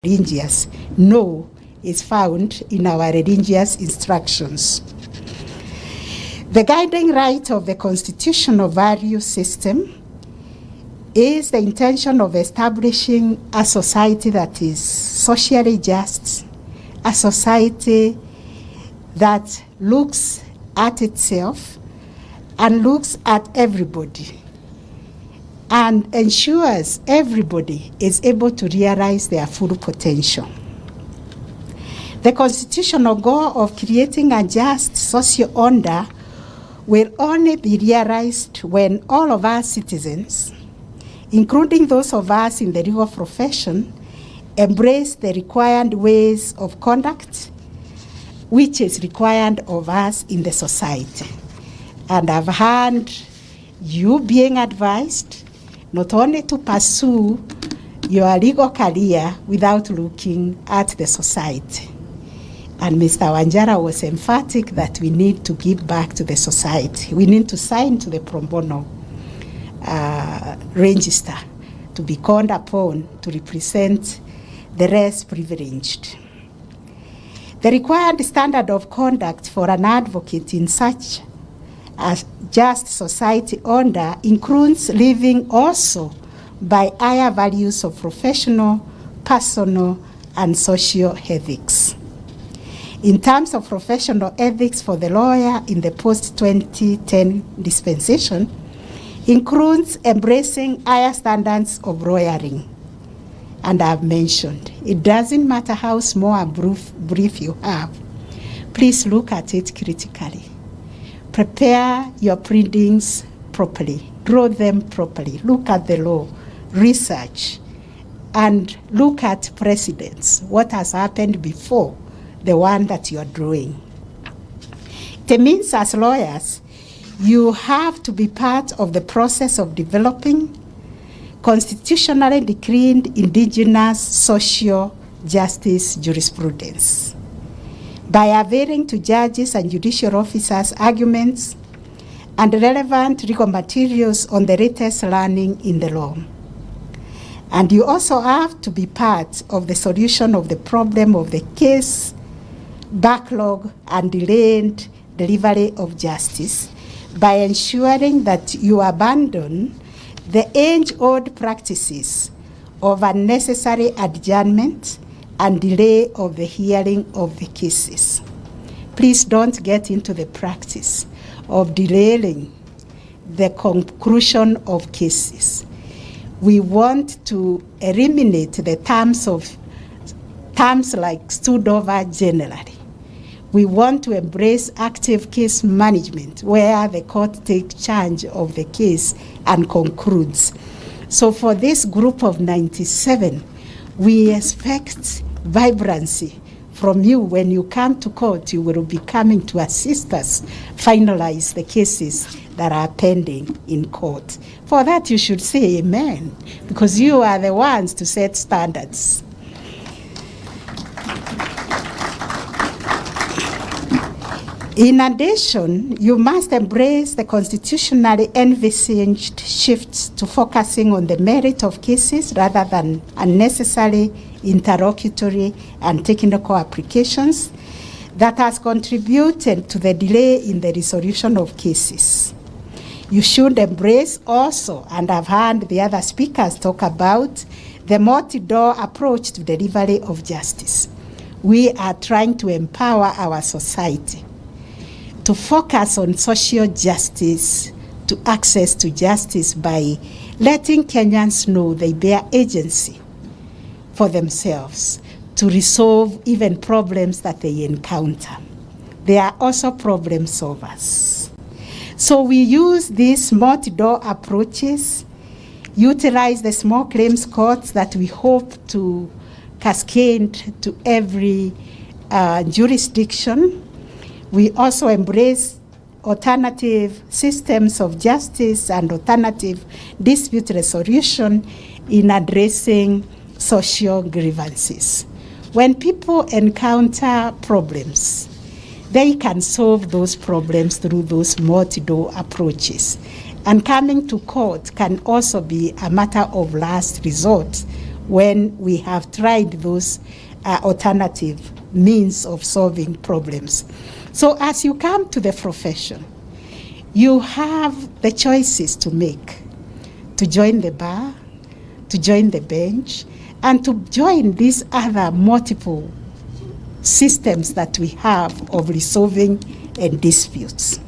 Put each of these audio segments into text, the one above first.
religious. No is found in our religious instructions. The guiding right of the constitutional value system is the intention of establishing a society that is socially just, a society that looks at itself and looks at everybody and ensures everybody is able to realize their full potential. The constitutional goal of creating a just social order will only be realized when all of our citizens, including those of us in the legal profession, embrace the required ways of conduct which is required of us in the society. And I've heard you being advised not only to pursue your legal career without looking at the society. And Mr. Wanjara was emphatic that we need to give back to the society. We need to sign to the pro bono register to be called upon to represent the less privileged. The required standard of conduct for an advocate in such a just society order includes living also by higher values of professional, personal, and social ethics. In terms of professional ethics for the lawyer in the post-2010 dispensation, includes embracing higher standards of lawyering. And I've mentioned, it doesn't matter how small a brief you have, please look at it critically. Prepare your pleadings properly, draw them properly, look at the law, research, and look at precedents, what has happened before the one that you're drawing. It means as lawyers, you have to be part of the process of developing constitutionally decreed indigenous social justice jurisprudence by availing to judges and judicial officers arguments and relevant legal materials on the latest learning in the law. And you also have to be part of the solution of the problem of the case backlog and delayed delivery of justice by ensuring that you abandon the age-old practices of unnecessary adjournment and delay of the hearing of the cases. Please don't get into the practice of delaying the conclusion of cases. We want to eliminate the terms like stood over generally. We want to embrace active case management where the court takes charge of the case and concludes. So for this group of 97, we expect vibrancy from you. When you come to court, you will be coming to assist us finalize the cases that are pending in court. For that, you should say amen, because you are the ones to set standards. In addition, you must embrace the constitutionally envisaged shifts to focusing on the merit of cases rather than unnecessary interlocutory and technical applications that has contributed to the delay in the resolution of cases. You should embrace also, and I've heard the other speakers talk about, the multi-door approach to delivery of justice. We are trying to empower our society to focus on social justice, to access to justice by letting Kenyans know they bear agency for themselves to resolve even problems that they encounter. They are also problem solvers. So we use these multi-door approaches, utilize the small claims courts that we hope to cascade to every jurisdiction. We also embrace alternative systems of justice and alternative dispute resolution in addressing social grievances. When people encounter problems, they can solve those problems through those multi-door approaches. And coming to court can also be a matter of last resort when we have tried those alternative means of solving problems. So as you come to the profession, you have the choices to make, to join the bar, to join the bench, and to join these other multiple systems that we have of resolving disputes.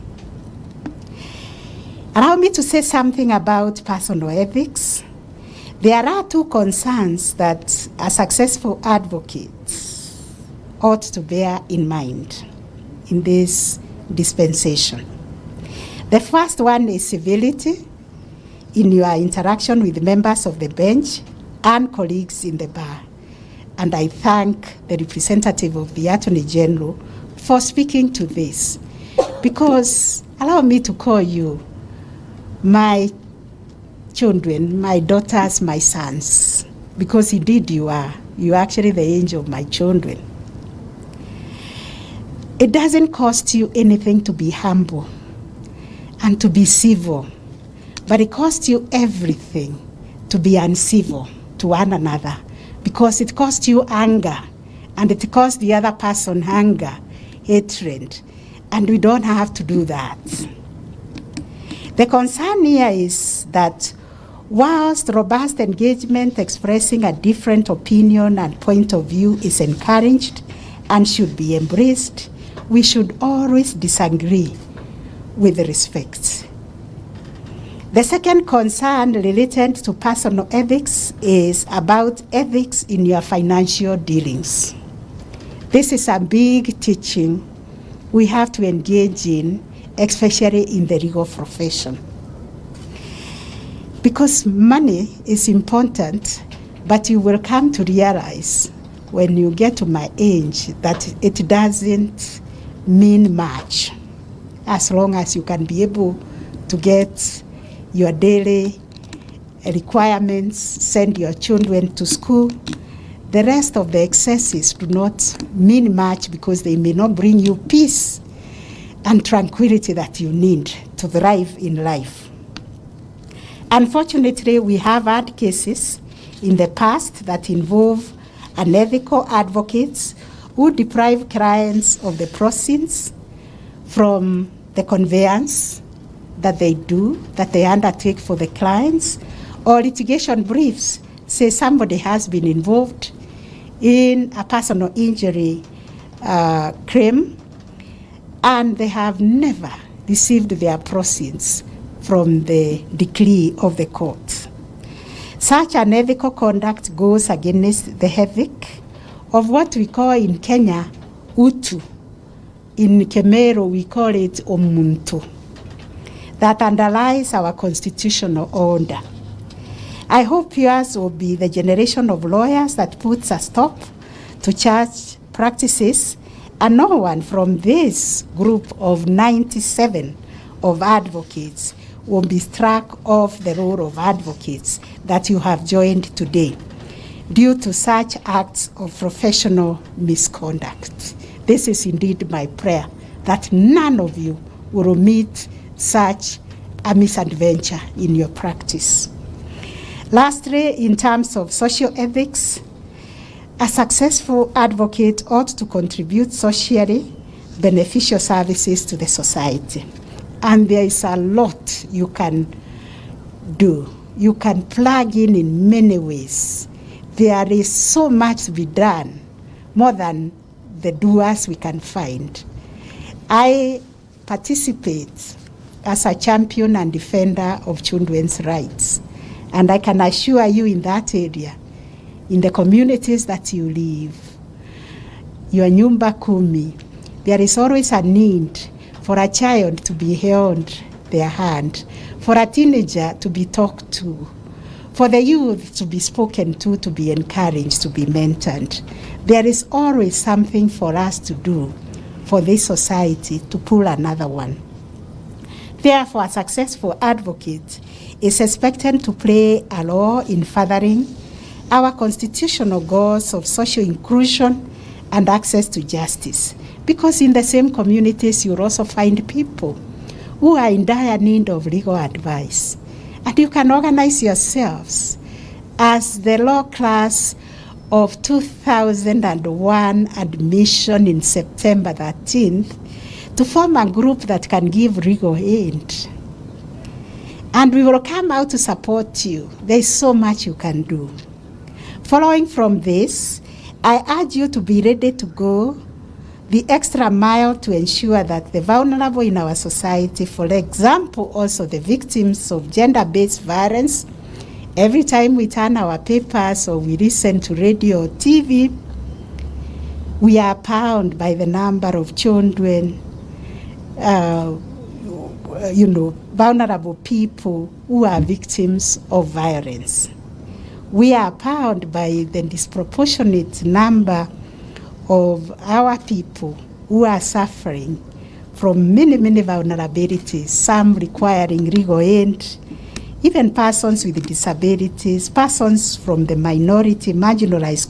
Allow me to say something about personal ethics. There are two concerns that a successful advocate ought to bear in mind in this dispensation. The first one is civility in your interaction with members of the bench and colleagues in the bar. And I thank the representative of the Attorney General for speaking to this, because allow me to call you my children, my daughters, my sons, because indeed you are. You are actually the angel of my children. It doesn't cost you anything to be humble and to be civil, but it costs you everything to be uncivil to one another, because it costs you anger, and it costs the other person anger, hatred, and we don't have to do that. The concern here is that whilst robust engagement expressing a different opinion and point of view is encouraged and should be embraced, we should always disagree with respect. The second concern related to personal ethics is about ethics in your financial dealings. This is a big teaching we have to engage in, especially in the legal profession. Because money is important, but you will come to realize when you get to my age that it doesn't mean much, as long as you can be able to get your daily requirements, send your children to school. The rest of the excesses do not mean much, because they may not bring you peace and tranquility that you need to thrive in life. Unfortunately, we have had cases in the past that involve unethical advocates who deprive clients of the proceeds from the conveyance that they undertake for the clients, or litigation briefs say somebody has been involved in a personal injury claim, and they have never received their proceeds from the decree of the court. Such unethical conduct goes against the ethic of what we call in Kenya utu. In Kemeru we call it omuntu, that underlies our constitutional order. I hope yours will be the generation of lawyers that puts a stop to church practices, and no one from this group of 97 of advocates will be struck off the roll of advocates that you have joined today due to such acts of professional misconduct. This is indeed my prayer, that none of you will meet such a misadventure in your practice. Lastly, in terms of social ethics, a successful advocate ought to contribute socially beneficial services to the society. And there is a lot you can do. You can plug in many ways. There is so much to be done, more than the doers we can find. I participate as a champion and defender of children's rights. And I can assure you, in that area, in the communities that you live, your nyumba kumi, there is always a need for a child to be held their hand, for a teenager to be talked to, for the youth to be spoken to be encouraged, to be mentored. There is always something for us to do for this society to pull another one. Therefore, a successful advocate is expected to play a role in furthering our constitutional goals of social inclusion and access to justice. Because in the same communities, you'll also find people who are in dire need of legal advice. And you can organize yourselves as the law class of 2001 admission in September 13th to form a group that can give legal aid. And we will come out to support you. There is so much you can do. Following from this, I urge you to be ready to go the extra mile to ensure that the vulnerable in our society, for example, also the victims of gender-based violence, every time we turn our papers or we listen to radio or TV, we are bound by the number of children, vulnerable people who are victims of violence. We are bound by the disproportionate number of our people who are suffering from many, many vulnerabilities, some requiring legal aid, even persons with disabilities, persons from the minority, marginalized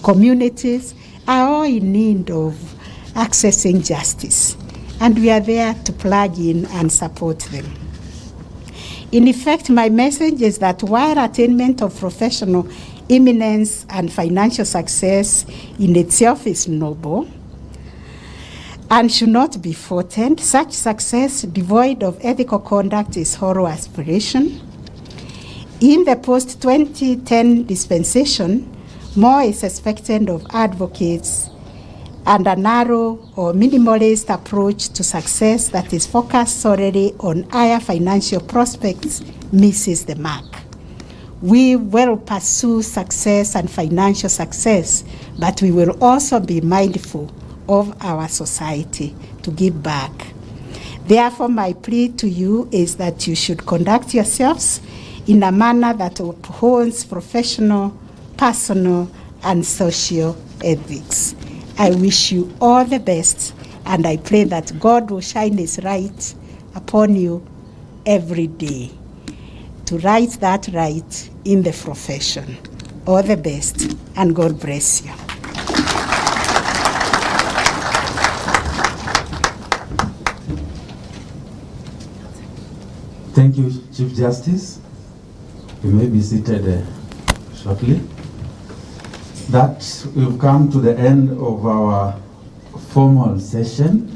communities are all in need of accessing justice. And we are there to plug in and support them. In effect, my message is that while attainment of professional eminence and financial success in itself is noble and should not be thwarted, such success devoid of ethical conduct is hollow aspiration. In the post-2010 dispensation, more is expected of advocates, and a narrow or minimalist approach to success that is focused solely on higher financial prospects misses the mark. We will pursue success and financial success, but we will also be mindful of our society to give back. Therefore, my plea to you is that you should conduct yourselves in a manner that upholds professional, personal, and social ethics. I wish you all the best, and I pray that God will shine His light upon you every day to right that right in the profession. All the best, and God bless you. Thank you, Chief Justice. You may be seated shortly. That we've come to the end of our formal session.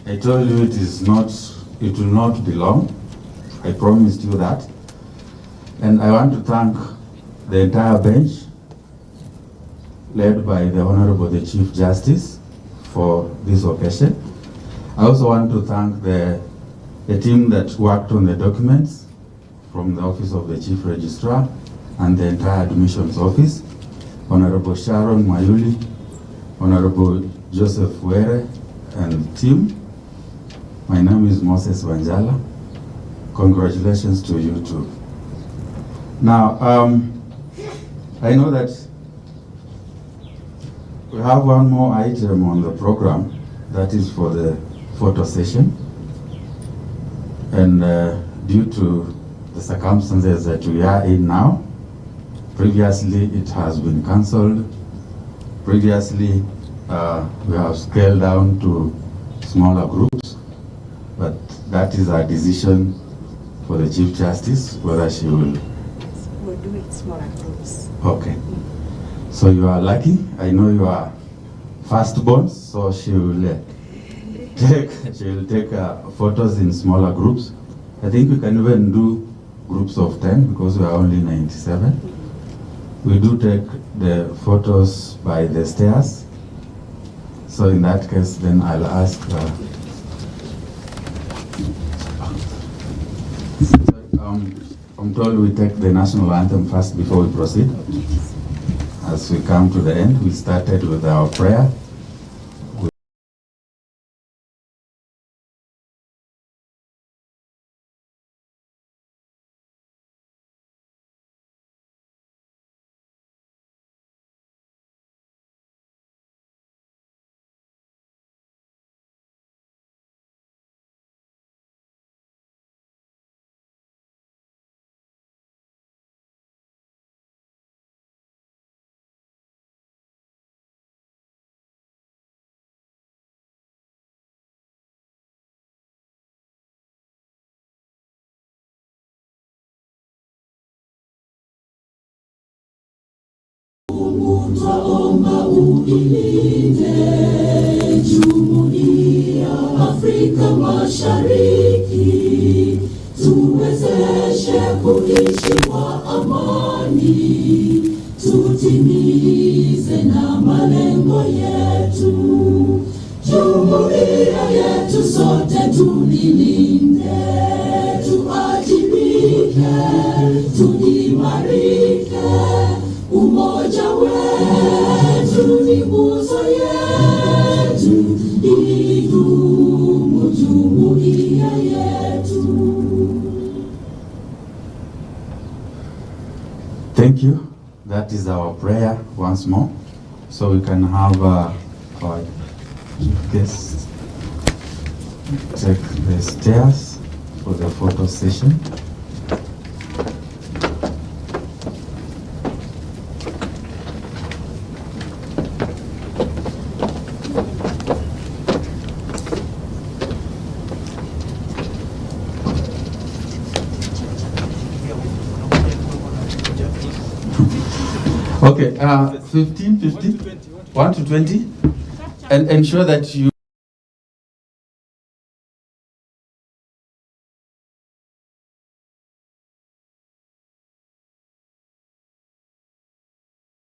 I told you it will not be long. I promised you that. And I want to thank the entire bench, led by the Honorable the Chief Justice, for this occasion. I also want to thank the team that worked on the documents from the Office of the Chief Registrar and the entire admissions office. Honorable Sharon Mayuli, Honorable Joseph Were, and team. My name is Moses Wanjala. Congratulations to you too. Now, I know that we have one more item on the program, that is for the photo session. And due to the circumstances that we are in now, previously it has been cancelled. Previously we have scaled down to smaller groups, but that is a decision for the Chief Justice, whether she will. We'll do it smaller groups. Okay. So you are lucky. I know you are firstborn, so she will take photos in smaller groups. I think we can even do groups of 10 because we are only 97. We do take the photos by the stairs. So in that case, then I'll ask. I'm told we take the national anthem first before we proceed. As we come to the end, we started with our prayer. ilinde Jumuiya Afrika Mashariki, tuwezeshe kuishi kwa amani, tutimize na malengo yetu. Jumuiya yetu sote tulilinde, tuajibike, tuimarike, umoja wetu ni nguzo yetu, idumu jumuiya yetu. Thank you. That is our prayer once more. So we can have our guests take the stairs for the photo session. Okay, 15, 1 to 20, and ensure that you